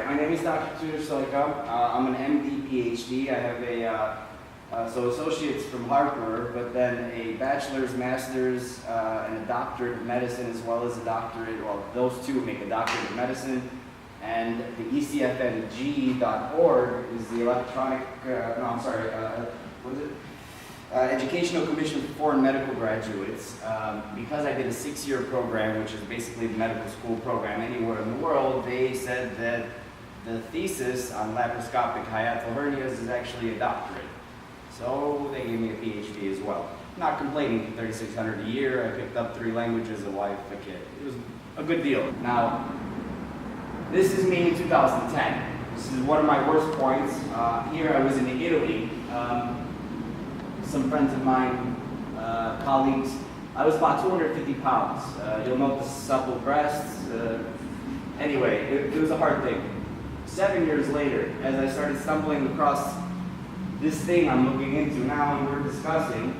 my name is Dr. Tudor Soika. I'm an MD PhD. I have so associates from Harper, but then a bachelor's, master's, and a doctorate of medicine, as well as a doctorate. Well, those two make a doctorate of medicine. And the ECFMG.org is the electronic. What is it? Educational Commission for Foreign Medical Graduates. Because I did a 6-year program, which is basically the medical school program anywhere in the world, they said that the thesis on laparoscopic hiatal hernias is actually a doctorate. So they gave me a PhD as well. Not complaining, $3,600 a year. I picked up 3 languages, a wife, a kid. It was a good deal. Now, this is me in 2010. This is one of my worst points. Here I was in Italy. Some friends of mine, colleagues, I was about 250 pounds. You'll note the supple breasts. Anyway, it was a hard thing. 7 years later, as I started stumbling across this thing I'm looking into now and we're discussing,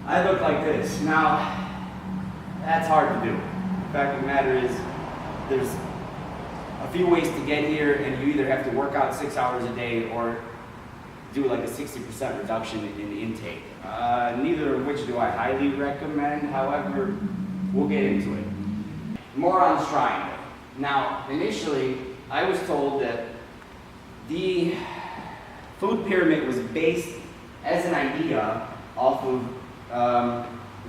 I look like this. Now, that's hard to do. The fact of the matter is, there's a few ways to get here, and you either have to work out 6 hours a day or do like a 60% reduction in intake. Neither of which do I highly recommend. However, we'll get into it. Moron's triangle. Now, initially, I was told that the food pyramid was based as an idea off of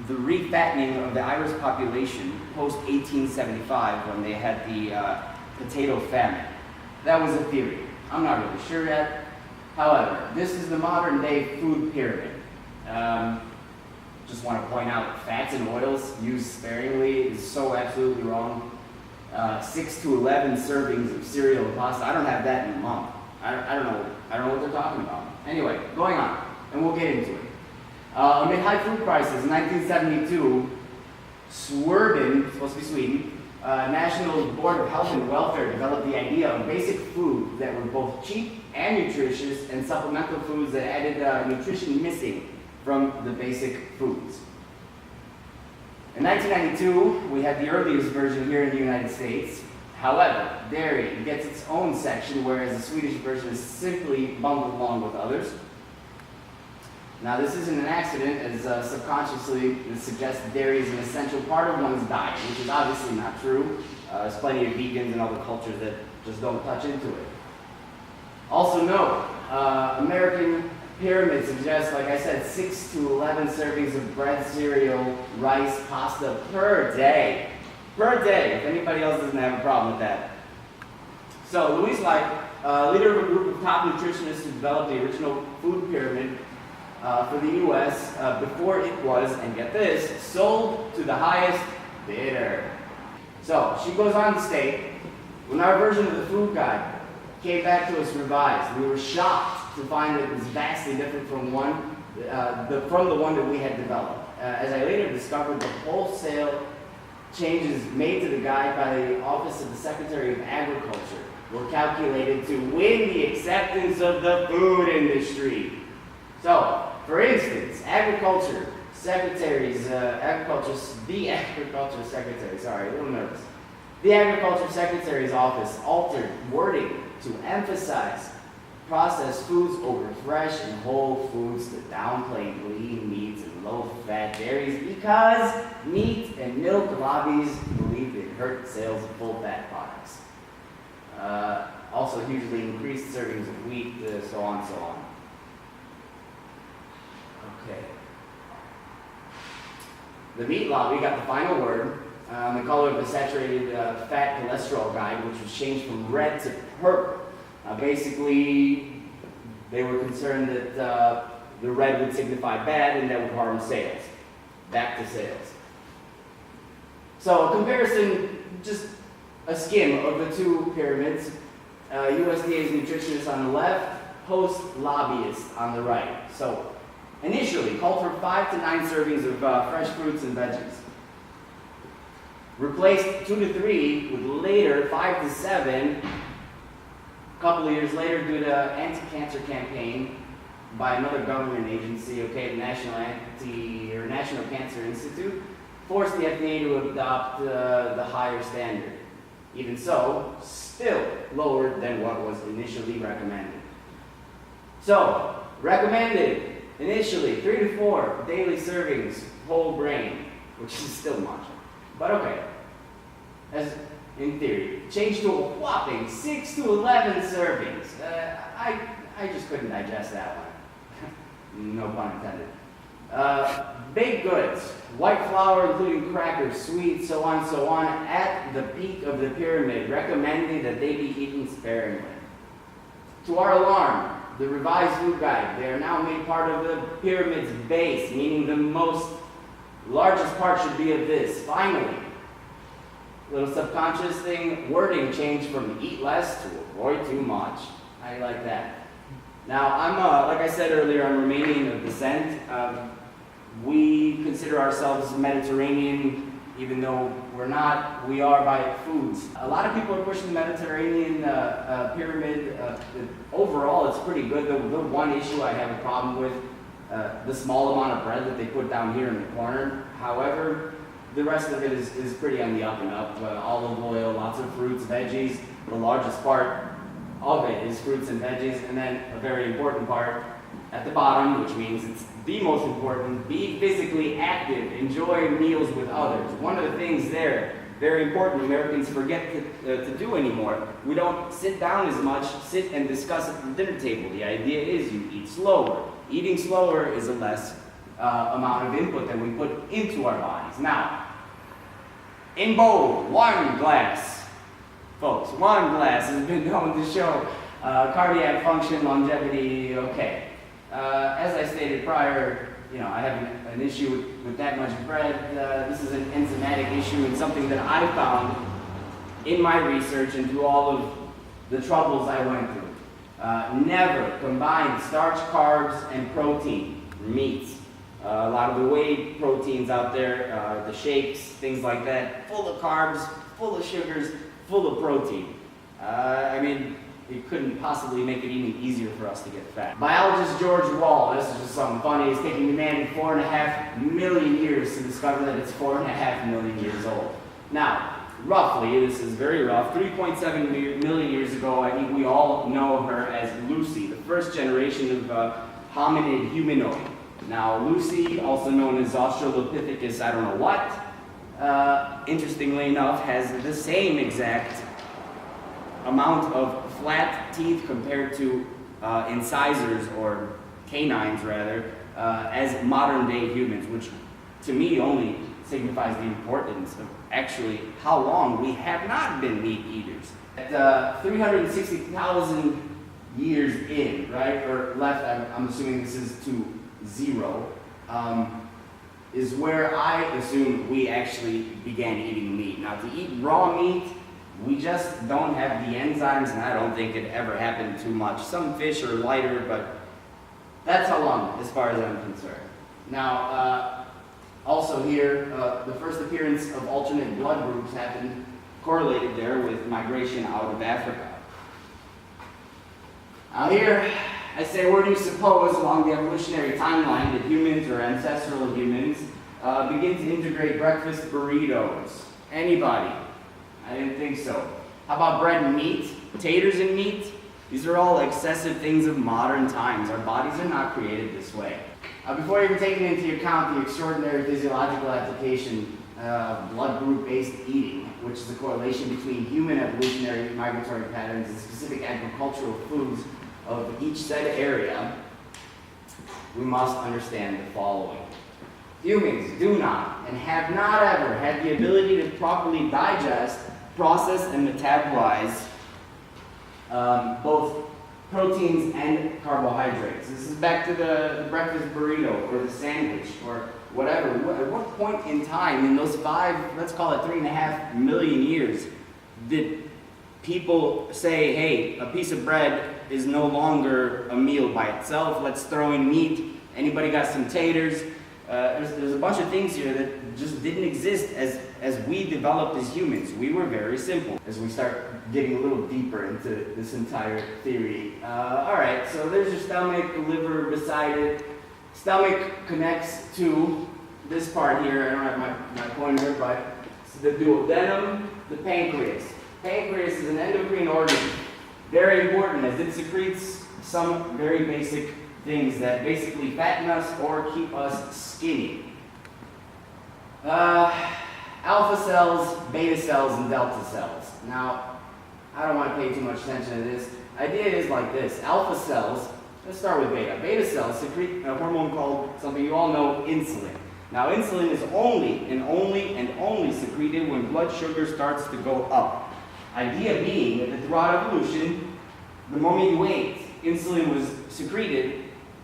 the refattening of the Irish population post-1875 when they had the potato famine. That was a theory. I'm not really sure yet. However, this is the modern day food pyramid. Just want to point out, fats and oils used sparingly is so absolutely wrong. 6 to 11 servings of cereal and pasta. I don't have that in a month. I don't know what they're talking about. Anyway, going on, and we'll get into it. Amid high food prices in 1972, Sweden, supposed to be Sweden, National Board of Health and Welfare developed the idea of basic foods that were both cheap and nutritious, and supplemental foods that added nutrition missing from the basic foods. In 1992, we had the earliest version here in the United States. However, dairy gets its own section, whereas the Swedish version is simply bundled along with others. Now, this isn't an accident, as subconsciously it suggests dairy is an essential part of one's diet, which is obviously not true. There's plenty of vegans and other cultures that just don't touch into it. Also note, American pyramid suggests, like I said, 6 to 11 servings of bread, cereal, rice, pasta per day. Per day, if anybody else doesn't have a problem with that. So, Louise Light, leader of a group of top nutritionists who developed the original food pyramid for the U.S. Before it was, and get this, sold to the highest bidder. So, she goes on to state, when our version of the food guide came back to us revised, we were shocked to find that it was vastly different from the one that we had developed. As I later discovered, the wholesale changes made to the guide by the Office of the Secretary of Agriculture were calculated to win the acceptance of the food industry. So, for instance, the Agriculture Secretary, sorry, a little nervous. The Agriculture Secretary's office altered wording to emphasize processed foods over fresh and whole foods to downplay lean meats and low-fat dairies because meat and milk lobbies believed it hurt sales of full-fat products. Also hugely increased servings of wheat, so on and so on. Okay. The meat lobby got the final word. The color of the saturated fat cholesterol guide, which was changed from red to purple. Basically, they were concerned that the red would signify bad and that would harm sales. Back to sales. So, a comparison, just a skim of the two pyramids. USDA's nutritionists on the left, post-lobbyists on the right. So, initially, called for 5 to 9 servings of fresh fruits and veggies. Replaced 2 to 3 with later 5 to 7. A couple of years later, due to an anti-cancer campaign by another government agency, the National Cancer Institute, forced the FDA to adopt the higher standard. Even so, still lower than what was initially recommended. So, recommended initially 3 to 4 daily servings whole grain, which is still much, but okay. As in theory, changed to a whopping 6 to 11 servings. I just couldn't digest that one. No pun intended. Baked goods, white flour, including crackers, sweets, so on, at the peak of the pyramid, recommending that they be eaten sparingly. To our alarm, the revised food guide, they are now made part of the pyramid's base, meaning the largest part should be of this. Finally, little subconscious thing, wording changed from eat less to avoid too much. How do you like that? Now, I'm, like I said earlier, I'm Romanian of descent. We consider ourselves Mediterranean, even though we're not, we are by foods. A lot of people are pushing the Mediterranean pyramid. Overall, it's pretty good. The one issue I have a problem with, the small amount of bread that they put down here in the corner. However, the rest of it is pretty on the up and up. Olive oil, lots of fruits, veggies. The largest part of it is fruits and veggies, and then a very important part at the bottom, which means it's the most important, be physically active, enjoy meals with others. One of the things there, very important, Americans forget to do anymore. We don't sit down as much, sit and discuss at the dinner table. The idea is you eat slower. Eating slower is a less amount of input that we put into our bodies. Now, in bold, 1 glass. Folks, 1 glass has been known to show cardiac function, longevity, okay. As I stated prior, I have an issue with that much bread. This is an enzymatic issue and something that I found in my research and through all of the troubles I went through. Never combine starch, carbs, and protein, meats. A lot of the whey proteins out there, the shakes, things like that, full of carbs, full of sugars, full of protein. It couldn't possibly make it even easier for us to get fat. Biologist George Wall, this is just something funny, is taking humanity 4.5 million years to discover that it's 4.5 million years old. Now, roughly, this is very rough, 3.7 million years ago, I think we all know her as Lucy, the first generation of hominid humanoid. Now, Lucy, also known as Australopithecus, I don't know what, interestingly enough, has the same exact amount of flat teeth compared to incisors, or canines rather, as modern day humans, which to me only signifies the importance of actually how long we have not been meat eaters. At 360,000 years in, right, or left, I'm assuming this is to 0, is where I assume we actually began eating meat. Now, to eat raw meat, we just don't have the enzymes, and I don't think it ever happened too much. Some fish are lighter, but that's how long, as far as I'm concerned. Now, also here, the first appearance of alternate blood groups happened correlated there with migration out of Africa. Now here, I say, where do you suppose along the evolutionary timeline did humans, or ancestral humans, begin to integrate breakfast burritos? Anybody? I didn't think so. How about bread and meat? Taters and meat? These are all excessive things of modern times. Our bodies are not created this way. Before even taking into account the extraordinary physiological application of blood group-based eating, which is the correlation between human evolutionary migratory patterns and specific agricultural foods of each said area, we must understand the following. Humans do not and have not ever had the ability to properly digest, process, and metabolize both proteins and carbohydrates. This is back to the breakfast burrito or the sandwich or whatever. At what point in time in those 5, let's call it 3.5 million years, did people say, hey, a piece of bread is no longer a meal by itself, let's throw in meat, anybody got some taters? There's a bunch of things here that just didn't exist as we developed as humans. We were very simple. As we start getting a little deeper into this entire theory. All right, so there's your stomach, liver beside it. Stomach connects to this part here. I don't have my pointer, but it's the duodenum, the pancreas. Pancreas is an endocrine organ. Very important as it secretes some very basic things that basically fatten us or keep us skinny. Alpha cells, beta cells, and delta cells. Now, I don't want to pay too much attention to this. Idea is like this. Alpha cells, let's start with beta. Beta cells secrete a hormone called something you all know, insulin. Now, insulin is only secreted when blood sugar starts to go up. Idea being that throughout evolution, the moment you ate, insulin was secreted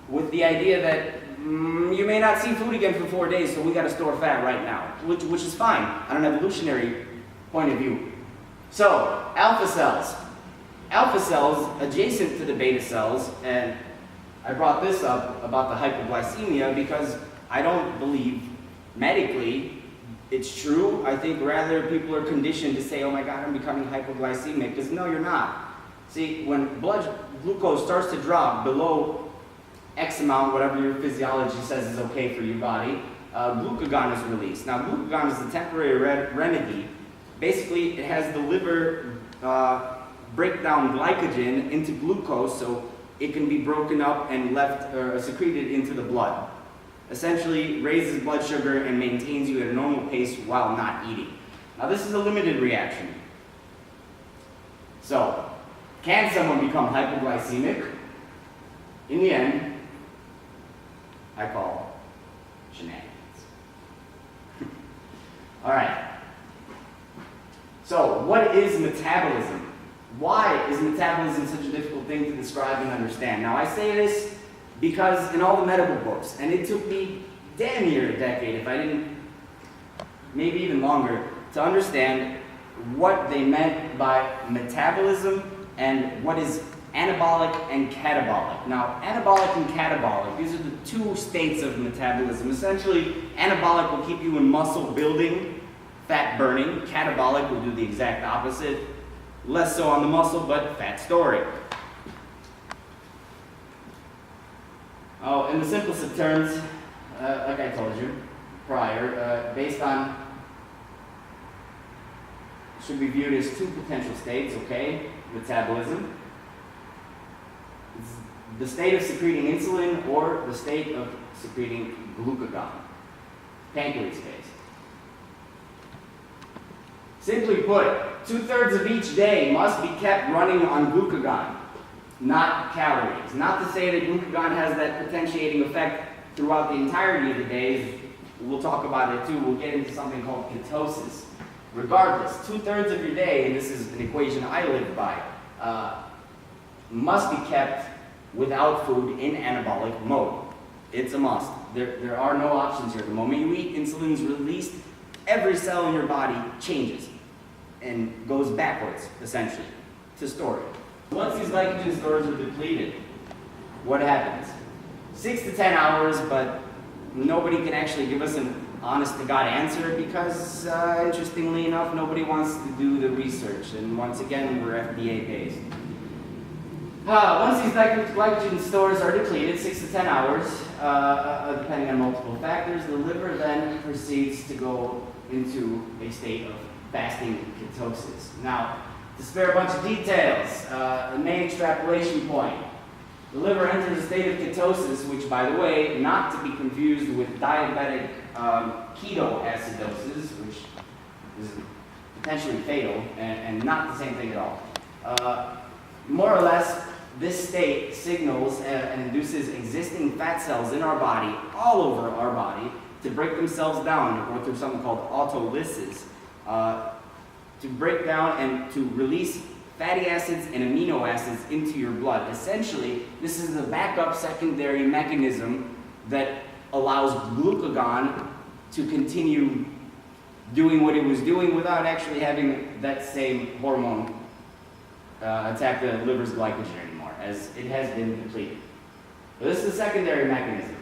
with the idea that you may not see food again for 4 days, so we got to store fat right now, which is fine on an evolutionary point of view. So, alpha cells adjacent to the beta cells, and I brought this up about the hypoglycemia because I don't believe medically it's true. I think rather people are conditioned to say, oh my God, I'm becoming hypoglycemic, because no, you're not. See, when blood glucose starts to drop below X amount, whatever your physiology says is okay for your body, glucagon is released. Now, glucagon is a temporary remedy. Basically, it has the liver break down glycogen into glucose so it can be broken up and left secreted into the blood. Essentially, raises blood sugar and maintains you at a normal pace while not eating. Now, this is a limited reaction. So, can someone become hypoglycemic? In the end, I call shenanigans. All right. So, what is metabolism? Why is metabolism such a difficult thing to describe and understand? Now, I say this because in all the medical books, and it took me damn near a decade, if I didn't, maybe even longer, to understand what they meant by metabolism and what is anabolic and catabolic. Now, anabolic and catabolic, these are the two states of metabolism. Essentially, anabolic will keep you in muscle building, fat burning. Catabolic will do the exact opposite. Less so on the muscle, but fat storing. Oh, in the simplest of terms, like I told you prior, based on, should be viewed as two potential states, okay? Metabolism. It's the state of secreting insulin or the state of secreting glucagon. Pancreas phase. Simply put, 2/3 of each day must be kept running on glucagon, not calories. Not to say that glucagon has that potentiating effect throughout the entirety of the day. We'll talk about it too. We'll get into something called ketosis. Regardless, 2/3 of your day, and this is an equation I live by, must be kept without food in anabolic mode. It's a must. There are no options here. The moment you eat, insulin is released, every cell in your body changes and goes backwards, essentially, to storage. Once these glycogen stores are depleted, what happens? 6 to 10 hours, but nobody can actually give us an honest-to-God answer because, interestingly enough, nobody wants to do the research. And once again, we're FDA-based. Once these glycogen stores are depleted, 6 to 10 hours, depending on multiple factors, the liver then proceeds to go into a state of fasting ketosis. Now, to spare a bunch of details, the main extrapolation point. The liver enters a state of ketosis, which, by the way, not to be confused with diabetic ketoacidosis, which is potentially fatal and not the same thing at all. More or less, this state signals and induces existing fat cells in our body, all over our body, to break themselves down, to go through something called autolysis, to break down and to release fatty acids and amino acids into your blood. Essentially, this is the backup secondary mechanism that allows glucagon to continue doing what it was doing without actually having that same hormone attack the liver's glycogen anymore, as it has been depleted. So this is the secondary mechanism.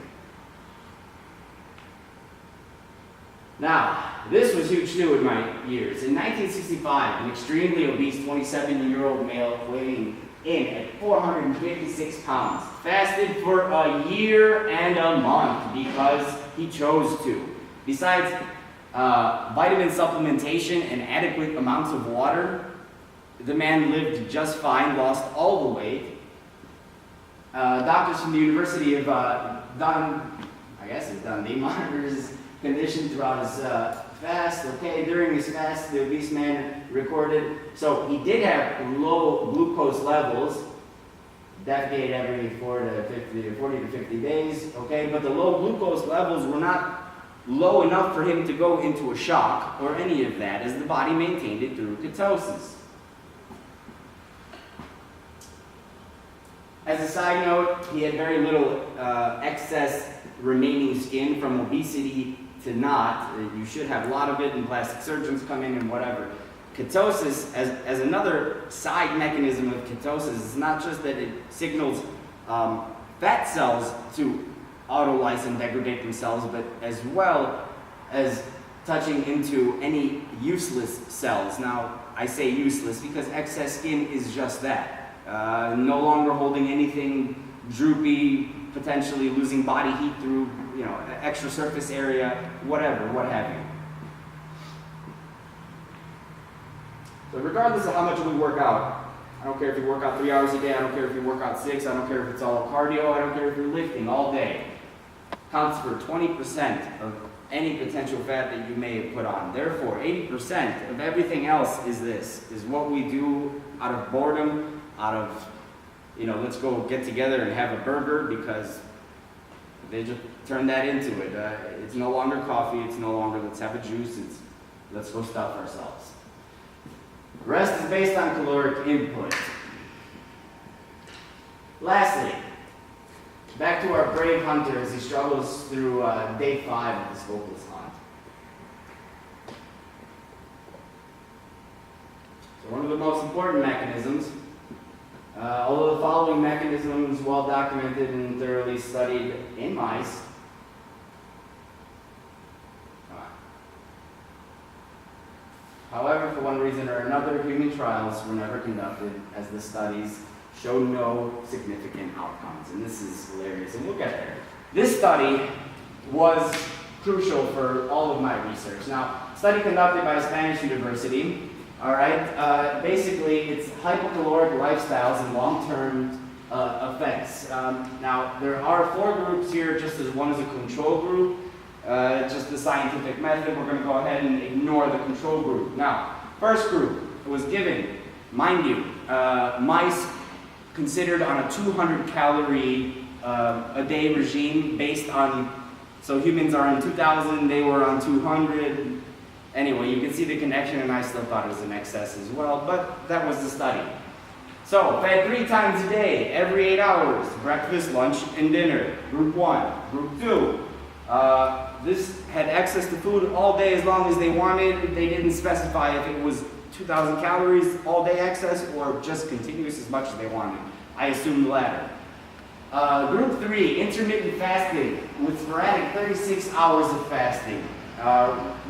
Now, this was huge too in my years. In 1965, an extremely obese 27-year-old male weighing in at 456 pounds fasted for a year and a month because he chose to. Besides vitamin supplementation and adequate amounts of water, the man lived just fine, lost all the weight. Doctors from the University of Dundee monitors his condition throughout his fast. Okay, during his fast, the obese man recorded, so he did have low glucose levels, defecate every 40 to 50 days, okay, but the low glucose levels were not low enough for him to go into a shock or any of that, as the body maintained it through ketosis. As a side note, he had very little excess remaining skin from obesity to not. You should have a lot of it, and plastic surgeons come in and whatever. Ketosis, as another side mechanism of ketosis, is not just that it signals fat cells to autolyse and degrade themselves, but as well as touching into any useless cells. Now, I say useless because excess skin is just that. No longer holding anything, droopy, potentially losing body heat through, extra surface area, whatever, what have you. So regardless of how much we work out, I don't care if you work out 3 hours a day, I don't care if you work out 6, I don't care if it's all cardio, I don't care if you're lifting all day. Counts for 20% of any potential fat that you may have put on. Therefore, 80% of everything else is what we do out of boredom, out of, let's go get together and have a burger, because they just turned that into it. It's no longer coffee, it's no longer let's have a juice, it's let's go stuff ourselves. The rest is based on caloric input. Lastly, back to our brave hunter as he struggles through day 5 of this hopeless hunt. So one of the most important mechanisms, although the following mechanism is well documented and thoroughly studied in mice, however, for one reason or another, human trials were never conducted, as the studies show no significant outcomes. And this is hilarious, and we'll get there. This study was crucial for all of my research. Now, study conducted by a Spanish university, all right? Basically, it's hypocaloric lifestyles and long-term effects. Now, there are 4 groups here, just as one is a control group. Just the scientific method, we're going to go ahead and ignore the control group. Now, first group was given, mind you, mice considered on a 200 calorie a day regime based on, so humans are on 2,000, they were on 200. Anyway, you can see the connection, and I still thought it was an excess as well, but that was the study. So, fed 3 times a day, every 8 hours, breakfast, lunch, and dinner. Group 1. Group 2. This had access to food all day as long as they wanted. They didn't specify if it was 2,000 calories all day excess or just continuous as much as they wanted. I assume the latter. Group 3, intermittent fasting with sporadic 36 hours of fasting.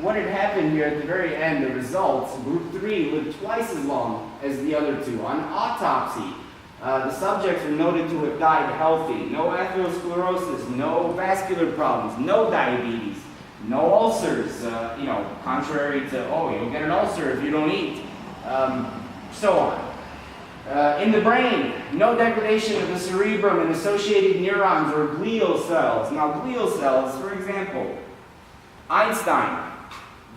What had happened here at the very end, the results, group 3 lived twice as long as the other 2. On autopsy, the subjects were noted to have died healthy. No atherosclerosis, no vascular problems, no diabetes, no ulcers, contrary to, you'll get an ulcer if you don't eat, so on. In the brain, no degradation of the cerebrum and associated neurons or glial cells. Now, glial cells, for example, Einstein,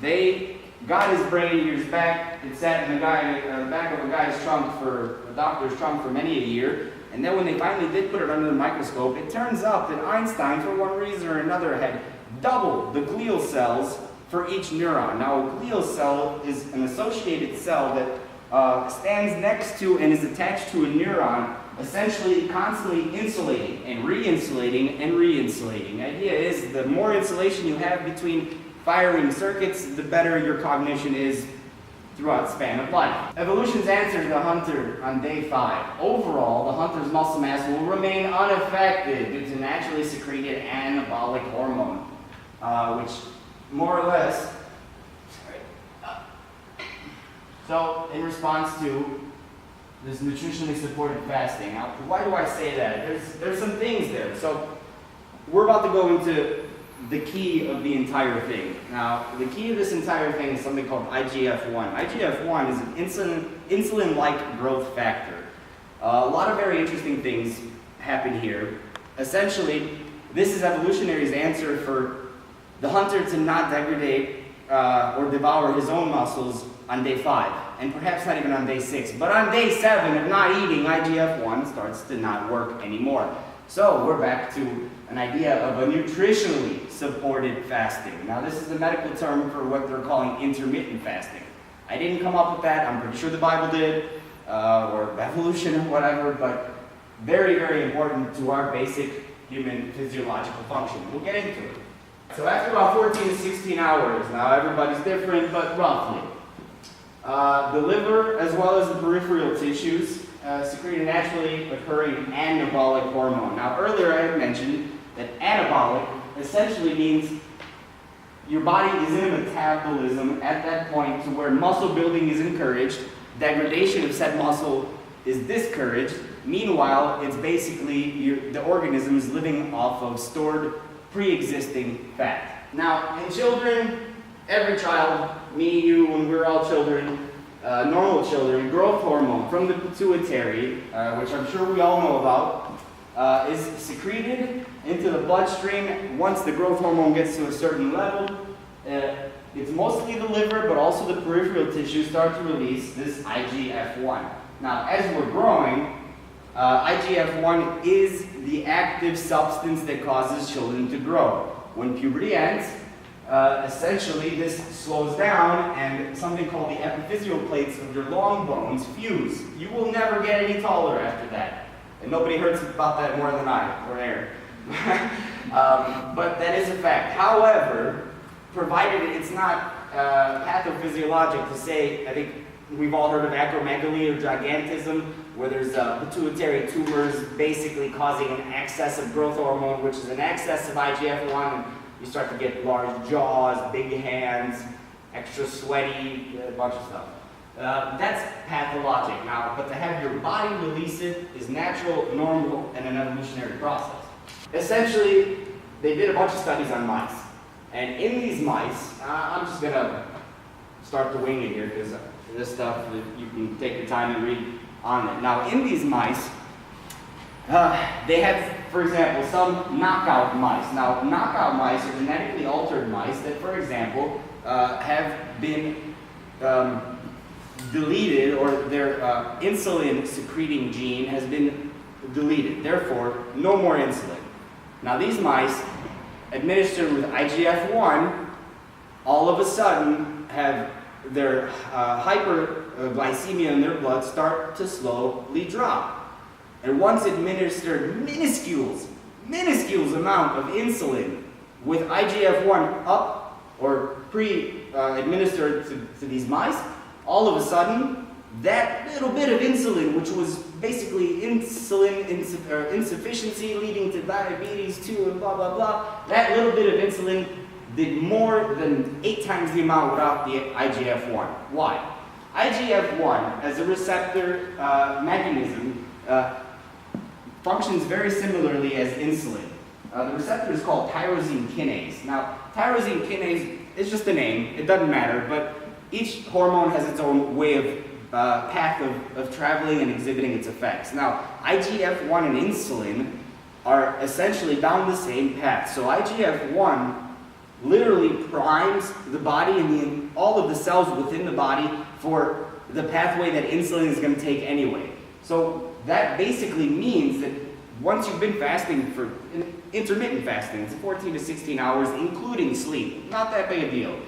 they got his brain years back. It sat in the back of a guy's trunk a doctor's trunk for many a year. And then when they finally did put it under the microscope, it turns out that Einstein, for one reason or another, had double the glial cells for each neuron. Now, a glial cell is an associated cell that stands next to and is attached to a neuron, essentially constantly insulating and re-insulating and re-insulating. The idea is the more insulation you have between firing circuits, the better your cognition is throughout the span of life. Evolution's answer to the hunter on day 5. Overall, the hunter's muscle mass will remain unaffected due to naturally secreted anabolic hormone, which more or less, so in response to this nutritionally supported fasting. Now, why do I say that? There's some things there. So we're about to go into the key of the entire thing. Now, the key of this entire thing is something called IGF-1. IGF-1 is an insulin-like growth factor. A lot of very interesting things happen here. Essentially, this is evolutionary's answer for the hunter to not degrade or devour his own muscles on day 5, and perhaps not even on day 6. But on day 7 of not eating, IGF-1 starts to not work anymore. So we're back to an idea of a nutritionally supported fasting. Now this is a medical term for what they're calling intermittent fasting. I didn't come up with that, I'm pretty sure the Bible did, or evolution or whatever, but very, very important to our basic human physiological function. We'll get into it. So after about 14 to 16 hours, now everybody's different, but roughly, the liver as well as the peripheral tissues secrete a naturally occurring anabolic hormone. Now earlier I had mentioned that anabolic essentially means your body is in a metabolism at that point to where muscle building is encouraged, degradation of said muscle is discouraged. Meanwhile, it's basically the organism is living off of stored pre-existing fat. Now in children, every child, me, you, when we're all children, normal children, growth hormone from the pituitary, which I'm sure we all know about, is secreted into the bloodstream. Once the growth hormone gets to a certain level, it's mostly the liver, but also the peripheral tissues start to release this IGF-1. Now, as we're growing, IGF-1 is the active substance that causes children to grow. When puberty ends, essentially this slows down and something called the epiphyseal plates of your long bones fuse. You will never get any taller after that. And nobody heard about that more than I or Aaron. But that is a fact. However, provided it's not pathophysiologic to say, I think we've all heard of acromegaly or gigantism, where there's pituitary tumors basically causing an excess of growth hormone, which is an excess of IGF-1. You start to get large jaws, big hands, extra sweaty, a bunch of stuff. That's pathologic now, but to have your body release it is natural, normal, and an evolutionary process. Essentially, they did a bunch of studies on mice. And in these mice, I'm just going to start to wing it here because this stuff, you can take your time and read on it. Now, in these mice, they had, for example, some knockout mice. Now, knockout mice are genetically altered mice that, for example, have been deleted, or their insulin secreting gene has been deleted. Therefore, no more insulin. Now, these mice, administered with IGF-1, all of a sudden have their hyperglycemia in their blood start to slowly drop. And once administered minuscule amount of insulin with IGF-1 up or administered to these mice, all of a sudden, that little bit of insulin, which was basically insulin insufficiency leading to diabetes too and blah, blah, blah, that little bit of insulin did more than 8 times the amount without the IGF-1. Why? IGF-1 as a receptor mechanism functions very similarly as insulin. The receptor is called tyrosine kinase. Now, tyrosine kinase is just a name, it doesn't matter, but each hormone has its own way of path of traveling and exhibiting its effects. Now, IGF-1 and insulin are essentially down the same path. So IGF-1 literally primes the body and all of the cells within the body for the pathway that insulin is going to take anyway. So that basically means that once you've been fasting for intermittent fasting, it's 14 to 16 hours, including sleep. Not that big a deal.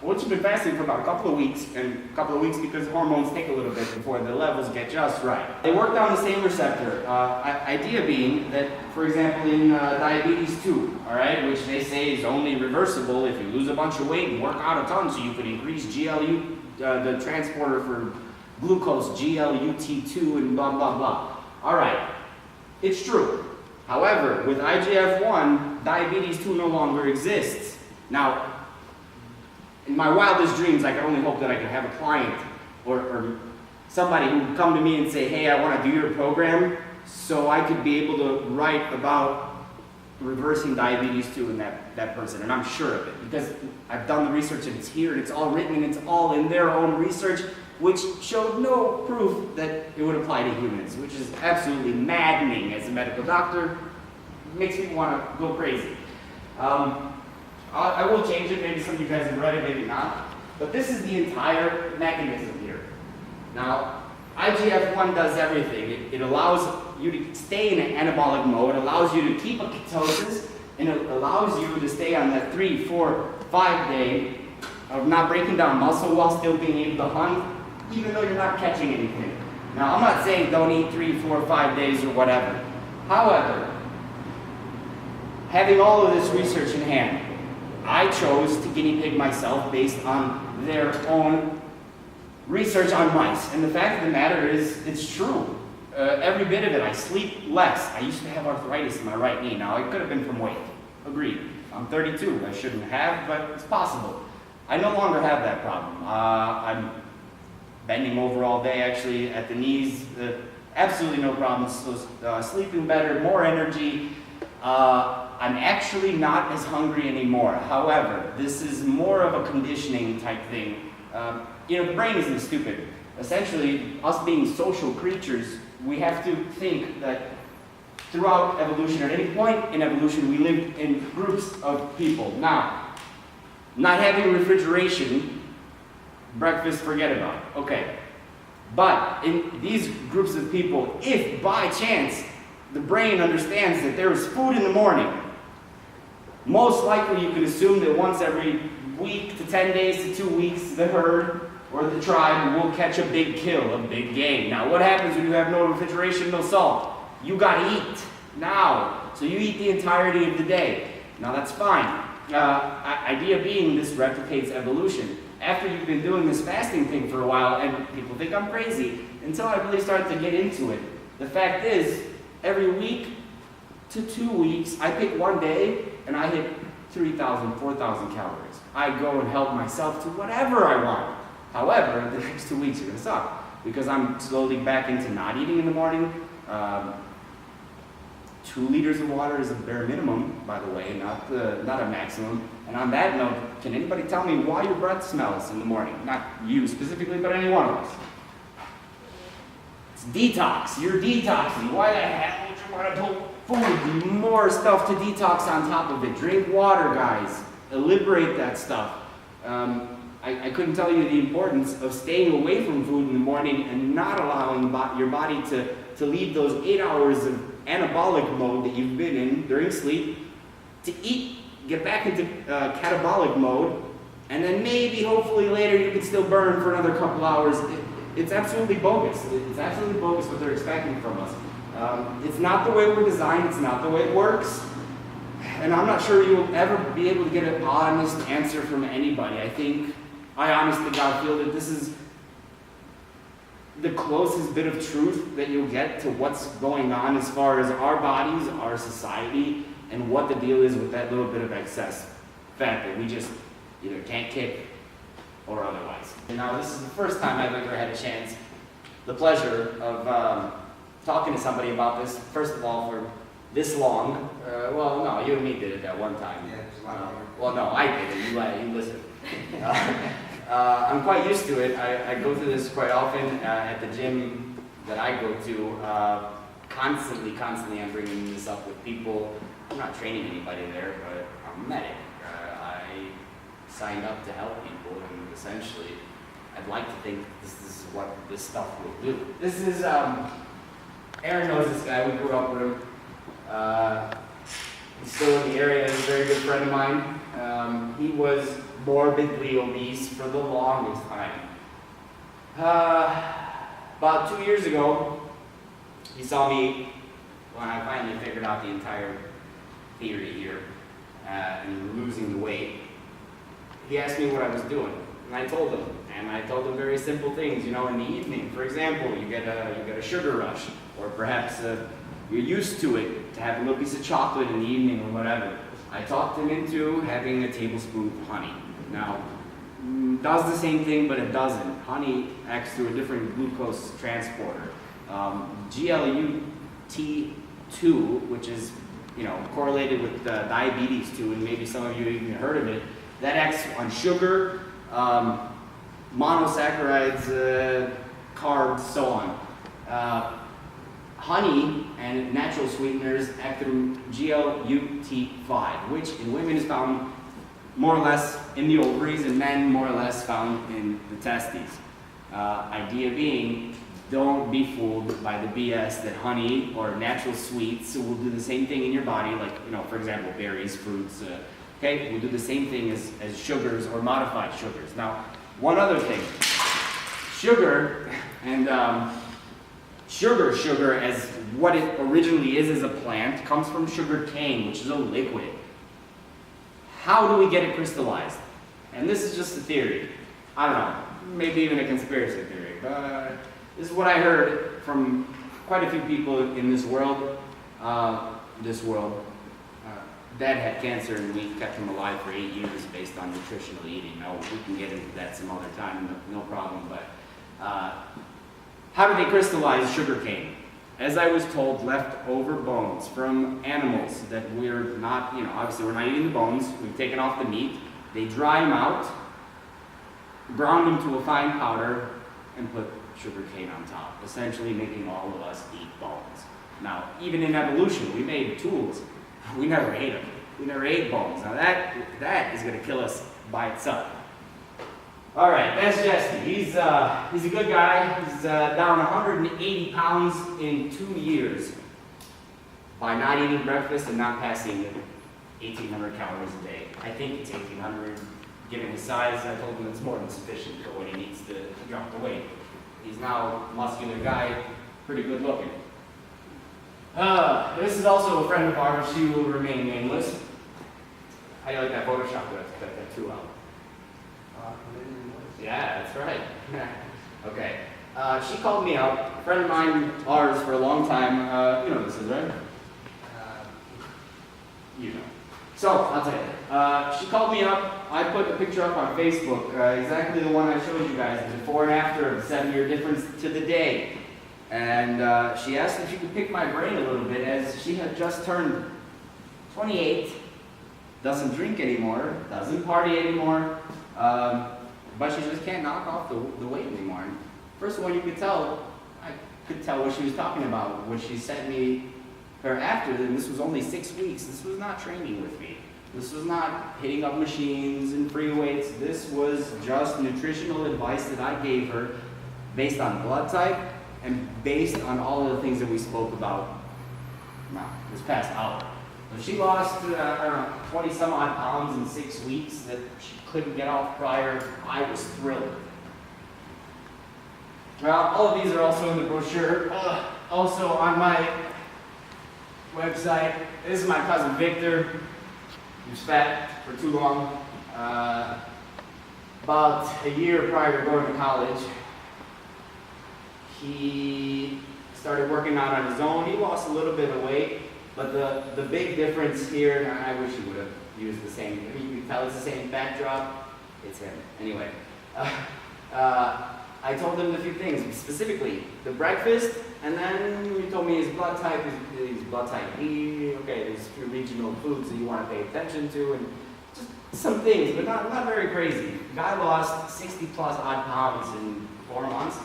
Once you've been fasting for about a couple of weeks, because hormones take a little bit before the levels get just right. They work down the same receptor. Idea being that, for example, in diabetes 2, all right, which they say is only reversible if you lose a bunch of weight and work out a ton, so you could increase GLU, the transporter for glucose, GLUT2, and blah, blah, blah. All right, it's true. However, with IGF-1, diabetes 2 no longer exists. Now, in my wildest dreams, I could only hope that I could have a client or somebody who would come to me and say, hey, I want to do your program so I could be able to write about reversing diabetes too in that person, and I'm sure of it because I've done the research and it's here and it's all written and it's all in their own research, which showed no proof that it would apply to humans, which is absolutely maddening as a medical doctor. It makes me want to go crazy. I will change it, maybe some of you guys have read it, maybe not, but this is the entire mechanism here. Now, IGF-1 does everything. It allows you to stay in an anabolic mode, allows you to keep a ketosis, and it allows you to stay on that 3, 4, 5 day of not breaking down muscle while still being able to hunt, even though you're not catching anything. Now, I'm not saying don't eat 3, 4, 5 days or whatever. However, having all of this research in hand, I chose to guinea pig myself based on their own research on mice. And the fact of the matter is, it's true. Every bit of it. I sleep less. I used to have arthritis in my right knee. Now, it could have been from weight. Agreed. I'm 32. I shouldn't have, but it's possible. I no longer have that problem. I'm bending over all day, actually, at the knees. Absolutely no problems. So, sleeping better, more energy. I'm actually not as hungry anymore. However, this is more of a conditioning type thing. The brain isn't stupid. Essentially, us being social creatures, we have to think that throughout evolution, at any point in evolution, we lived in groups of people. Now, not having refrigeration, breakfast, forget about it. Okay. But in these groups of people, if by chance the brain understands that there is food in the morning, most likely you can assume that once every week to 10 days to 2 weeks, the herd or the tribe will catch a big kill, a big game. Now, what happens when you have no refrigeration, no salt? You gotta eat now. So you eat the entirety of the day. Now, that's fine. Idea being, this replicates evolution. After you've been doing this fasting thing for a while, and people think I'm crazy, until I really started to get into it, the fact is, every week to 2 weeks, I pick one day, and I hit 3,000, 4,000 calories. I go and help myself to whatever I want. However, the next 2 weeks are going to suck because I'm slowly back into not eating in the morning. 2 liters of water is a bare minimum, by the way, not a maximum. And on that note, can anybody tell me why your breath smells in the morning? Not you specifically, but any one of us. It's detox. You're detoxing. Why the hell would you want to put food, more stuff to detox on top of it? Drink water, guys. Liberate that stuff. I couldn't tell you the importance of staying away from food in the morning and not allowing your body to leave those 8 hours of anabolic mode that you've been in during sleep to eat, get back into catabolic mode, and then maybe, hopefully later, you can still burn for another couple hours. It's absolutely bogus. It's absolutely bogus what they're expecting from us. It's not the way we're designed. It's not the way it works. And I'm not sure you'll ever be able to get an honest answer from anybody. I honestly, God, feel that this is the closest bit of truth that you'll get to what's going on as far as our bodies, our society, and what the deal is with that little bit of excess fat that we just either can't kick or otherwise. And now this is the first time I've ever had a chance, the pleasure of talking to somebody about this, first of all, for this long. Well, no, you and me did it that one time. Yeah, well, no, I did it. You listened. I'm quite used to it. I go through this quite often at the gym that I go to. Constantly I'm bringing this up with people. I'm not training anybody there, but I'm a medic. I signed up to help people, and essentially, I'd like to think this is what this stuff will do. This is, Aaron knows this guy. We grew up with him. He's still in the area. He's a very good friend of mine. He was morbidly obese for the longest time. About 2 years ago, he saw me when I finally figured out the entire theory here and losing the weight. He asked me what I was doing, and I told him. And I told him very simple things. In the evening, for example, you get a sugar rush, or perhaps you're used to it to have a little piece of chocolate in the evening or whatever. I talked him into having a tablespoon of honey. Now, does the same thing, but it doesn't. Honey acts through a different glucose transporter. GLUT2, which is correlated with diabetes too, and maybe some of you even heard of it. That acts on sugar, monosaccharides, carbs, so on. Honey and natural sweeteners act through GLUT5, which in women is found more or less in the ovaries, and men more or less found in the testes. Idea being, don't be fooled by the BS that honey or natural sweets will do the same thing in your body, like, for example, berries, fruits, will do the same thing as sugars or modified sugars. Now, one other thing, sugar and sugar as what it originally is as a plant comes from sugar cane, which is a liquid. How do we get it crystallized? And this is just a theory. I don't know, maybe even a conspiracy theory, but this is what I heard from quite a few people in this world. Dad had cancer and we kept him alive for 8 years based on nutritional eating. Now, we can get into that some other time, no problem, but how do they crystallize sugar cane? As I was told, leftover bones from animals that we're not, obviously we're not eating the bones, we've taken off the meat, they dry them out, ground them to a fine powder, and put sugar cane on top, essentially making all of us eat bones. Now, even in evolution, we made tools. We never ate them. We never ate bones. Now that is going to kill us by itself. All right, that's Jesse. He's a good guy. He's down 180 pounds in 2 years by not eating breakfast and not passing 1,800 calories a day. I think it's 1,800. Given his size, I told him it's more than sufficient for what he needs to drop the weight. He's now a muscular guy, pretty good looking. This is also a friend of ours. She will remain nameless. How do you like that Photoshop? Do I have to cut that too out? Yeah, that's right. Okay. She called me up. A friend of mine, ours for a long time. You know who this is, right? So, I'll tell you. She called me up. I put a picture up on Facebook, exactly the one I showed you guys, the before and after, the 7-year difference to the day. And she asked if she could pick my brain a little bit, as she had just turned 28, doesn't drink anymore, doesn't party anymore, but she just can't knock off the weight anymore. And first of all, I could tell what she was talking about when she sent me her after, and this was only 6 weeks. This was not training with me. This was not hitting up machines and free weights. This was just nutritional advice that I gave her based on blood type and based on all of the things that we spoke about this past hour. So she lost, 20 some odd pounds in 6 weeks that she couldn't get off prior. I was thrilled. Well, all of these are also in the brochure. Also on my website. This is my cousin Victor. He was fat for too long. About a year prior to going to college, he started working out on his own. He lost a little bit of weight, but the big difference here, and I wish he would have used the same, you can tell it's the same backdrop, it's him. Anyway, I told him a few things, specifically the breakfast, and then he told me his blood type, he's blood type B, okay, there's a few regional foods that you want to pay attention to, and just some things, but not very crazy. The guy lost 60 plus odd pounds in 4 months.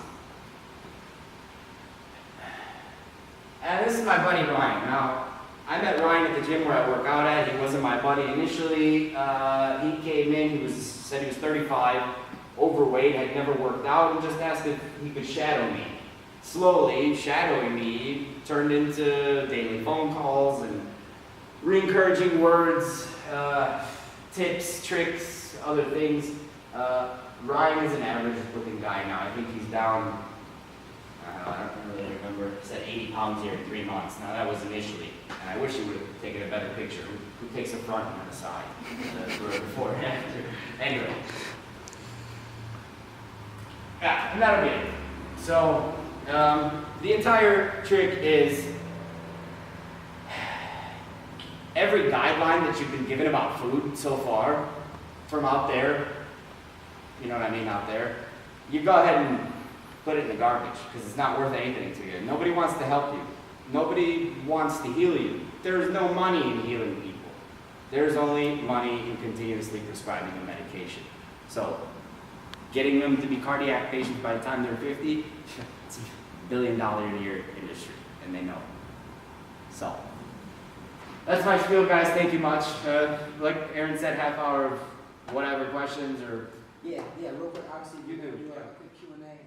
And this is my buddy Ryan. Now, I met Ryan at the gym where I work out at. He wasn't my buddy initially. He came in, said he was 35, overweight, had never worked out, and just asked if he could shadow me. Slowly, shadowing me turned into daily phone calls and re-encouraging words, tips, tricks, other things. Ryan is an average-looking guy now. I think he's down, I don't really remember, he said 80 pounds here in 3 months. Now that was initially, and I wish he would have taken a better picture. Who takes the front and the side for before and after? Anyway. Yeah, and that'll be it. So, the entire trick is every guideline that you've been given about food so far from out there, you know what I mean, out there, you go ahead and put it in the garbage because it's not worth anything to you. Nobody wants to help you. Nobody wants to heal you. There's no money in healing people. There's only money in continuously prescribing a medication. So, getting them to be cardiac patients by the time they're 50, it's $1 billion a year industry, and they know it. So, that's my spiel, guys. Thank you much. Like Aaron said, half hour of whatever questions or... Yeah, real quick. Obviously, You do, do yeah. a quick Q&A.